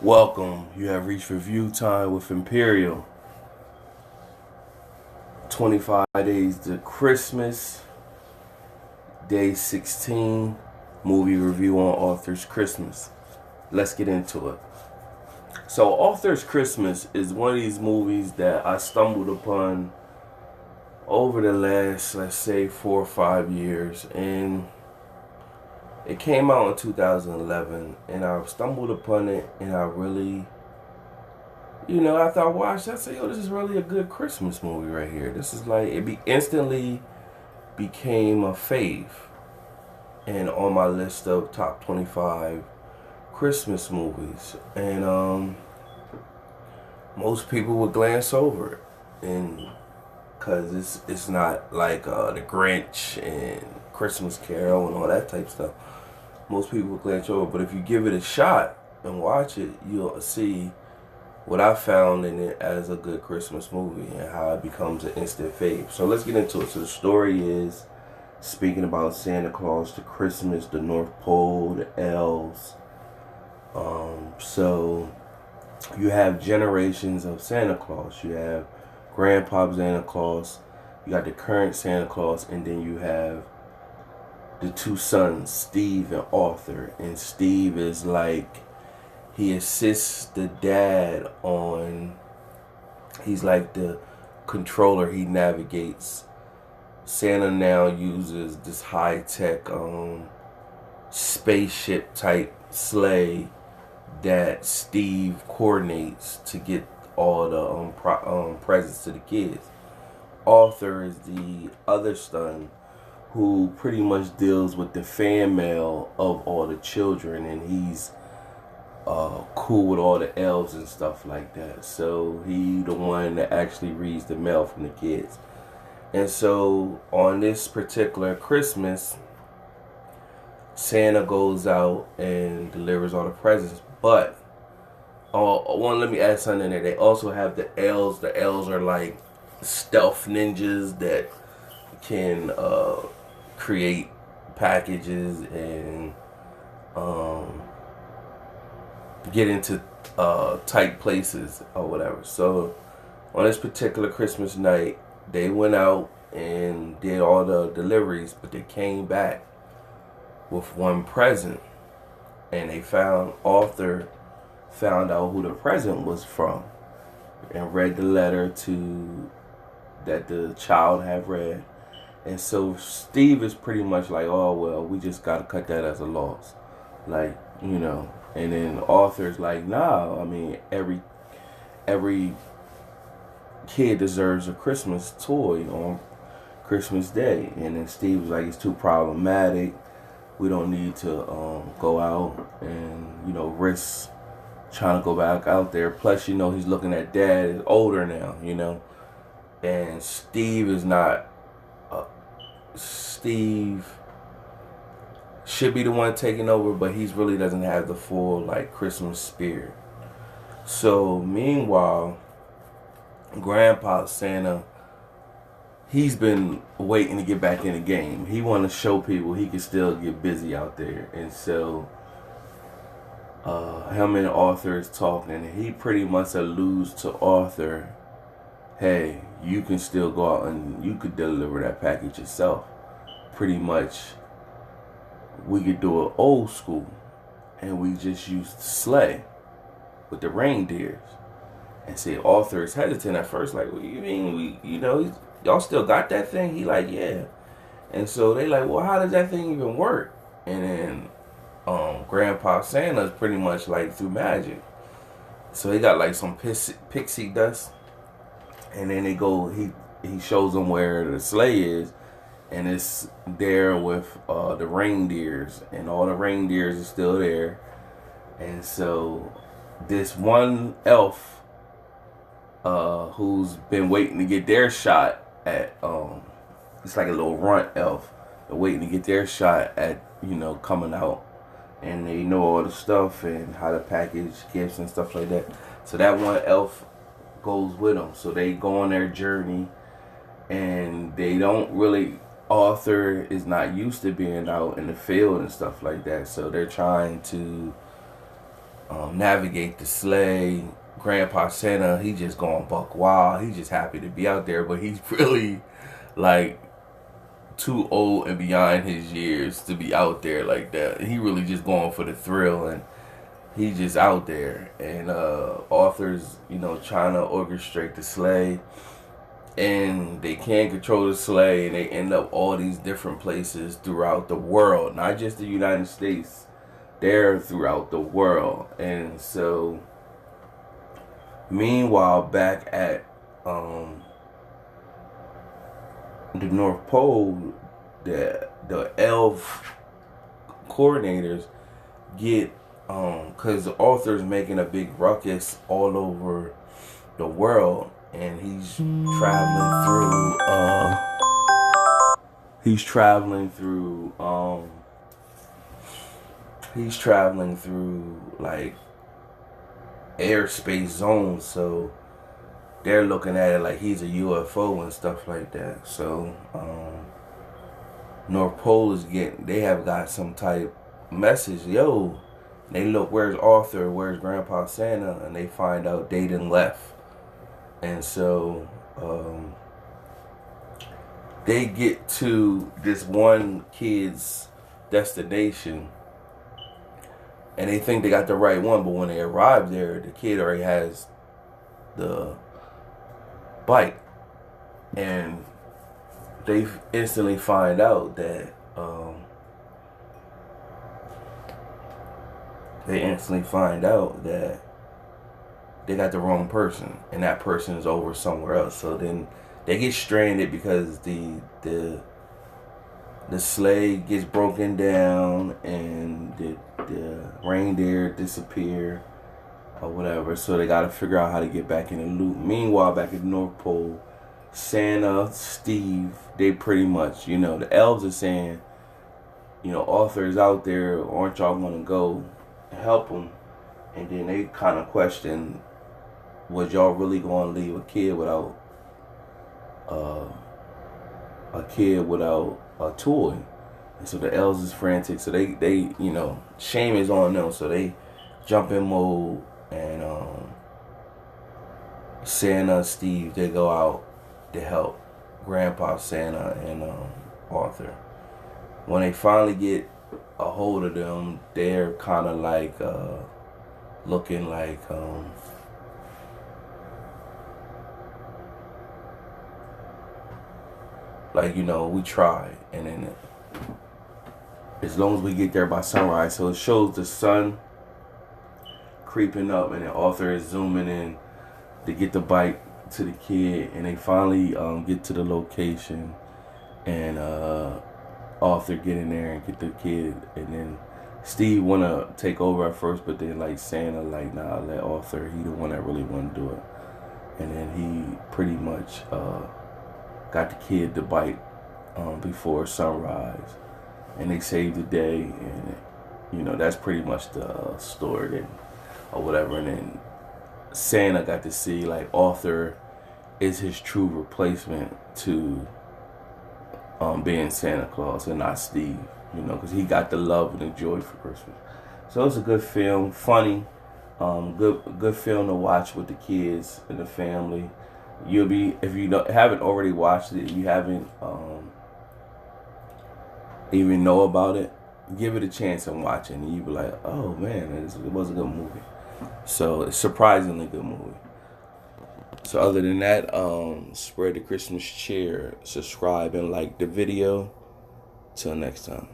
Welcome. You have reached review time with Imperial. 25 days to Christmas. Day 16. Movie review on Arthur's Christmas. Let's get into it. So, Arthur's Christmas is one of these movies that I stumbled upon over the last, let's say, 4 or 5 years. And it came out in 2011. And I stumbled upon it and I really after I watched, I said, "Yo, this is really a good Christmas movie right here. This is like instantly became a fave, and on my list of top 25 Christmas movies." And most people would glance over it, and because it's not like the Grinch and Christmas Carol and all that type stuff. Most people would glance over, but if you give it a shot and watch it, you'll see what I found in it as a good Christmas movie and how it becomes an instant fave. So let's get into it. So the story is speaking about Santa Claus, the Christmas, the North Pole, the elves. So you have generations of Santa Claus. You have Grandpa Santa Claus, you got the current Santa Claus, and then you have the two sons, Steve and Arthur. And Steve is like, he assists the dad on, he's like the controller. He navigates. Santa now uses this high-tech spaceship type sleigh that Steve coordinates to get all the presents to the kids. Arthur is the other son who pretty much deals with the fan mail of all the children, and he's cool with all the elves and stuff like that. So he the one that actually reads the mail from the kids. And so on this particular Christmas, Santa goes out and delivers all the presents. But let me add something in there. They also have the elves. The elves are like stealth ninjas that can create packages and get into tight places or whatever. So on this particular Christmas night, they went out and did all the deliveries, but they came back with one present, and Arthur found out who the present was from and read the letter that the child had read. And so Steve is pretty much like, "Oh well, we just gotta cut that as a loss," like, And then Arthur's like, "Nah, I mean every kid deserves a Christmas toy on Christmas Day." And then Steve was like, "It's too problematic. We don't need to go out and risk trying to go back out there. Plus, he's looking at dad is older now, and Steve is not. Steve should be the one taking over, but he really doesn't have the full like Christmas spirit." So meanwhile, Grandpa Santa, he's been waiting to get back in the game. He want to show people he can still get busy out there. And so him and Arthur is talking, and he pretty much alludes to Arthur, "Hey, you can still go out and you could deliver that package yourself. Pretty much, we could do it old school, and we just use the sleigh with the reindeers." And see, Arthur is hesitant at first, like, "What do you mean y'all still got that thing?" He like, "Yeah." And so they like, "Well, how does that thing even work?" And then Grandpa Santa's pretty much like through magic. So he got like some pixie dust, and then he shows them where the sleigh is, and it's there with the reindeers, and all the reindeers are still there. And so this one elf who's been waiting to get their shot at it's like a little runt elf. They're waiting to get their shot at coming out, and they know all the stuff and how to package gifts and stuff like that. So that one elf goes with them. So they go on their journey, and they don't really. Arthur is not used to being out in the field and stuff like that. So they're trying to navigate the sleigh. Grandpa Santa, he just going buck wild. He just happy to be out there, but he's really like too old and beyond his years to be out there like that. He really just going for the thrill, and he just out there. And Arthur's, trying to orchestrate the sleigh, and they can't control the sleigh, and they end up all these different places throughout the world, not just the United States. They're throughout the world. And so meanwhile, back at the North Pole, the elf coordinators get because Arthur's making a big ruckus all over the world, and he's traveling through like airspace zones, so they're looking at it like he's a UFO and stuff like that. So North Pole they have got some type message, yo. They look, where's Arthur, where's Grandpa Santa, and they find out they done left. And so they get to this one kid's destination, and they think they got the right one, but when they arrive there, the kid already has the bike, and they instantly find out that they got the wrong person, and that person is over somewhere else. So then they get stranded because the sleigh gets broken down, and the reindeer disappear or whatever. So they got to figure out how to get back in the loop. Meanwhile, back at the North Pole, Santa, Steve, they pretty much, the elves are saying, Arthur is out there, aren't y'all going to go help him? And then they kind of question, was y'all really going to leave a kid without a toy? And so the elves is frantic, so they shame is on them, so they jump in mode, and Santa, Steve, they go out to help Grandpa Santa and Arthur. When they finally get a hold of them, they're kind of like looking like we tried, and then as long as we get there by sunrise. So it shows the sun creeping up, and then Arthur is zooming in to get the bike to the kid, and they finally get to the location, and Arthur get in there and get the kid, and then Steve wanna take over at first, but then like Santa nah, let Arthur, he the one that really wanna do it. And then he pretty much got the kid the bike before sunrise, and they saved the day, and that's pretty much the story then, or whatever. And then Santa got to see like Arthur is his true replacement to being Santa Claus, and not Steve, because he got the love and the joy for Christmas. So it's a good film, funny, good film to watch with the kids and the family. You'll be, if you haven't already watched it, you haven't even know about it, give it a chance and watch it, and you'll be like, oh man, it was a good movie. So it's a surprisingly good movie. So other than that, spread the Christmas cheer, subscribe and like the video. Till next time.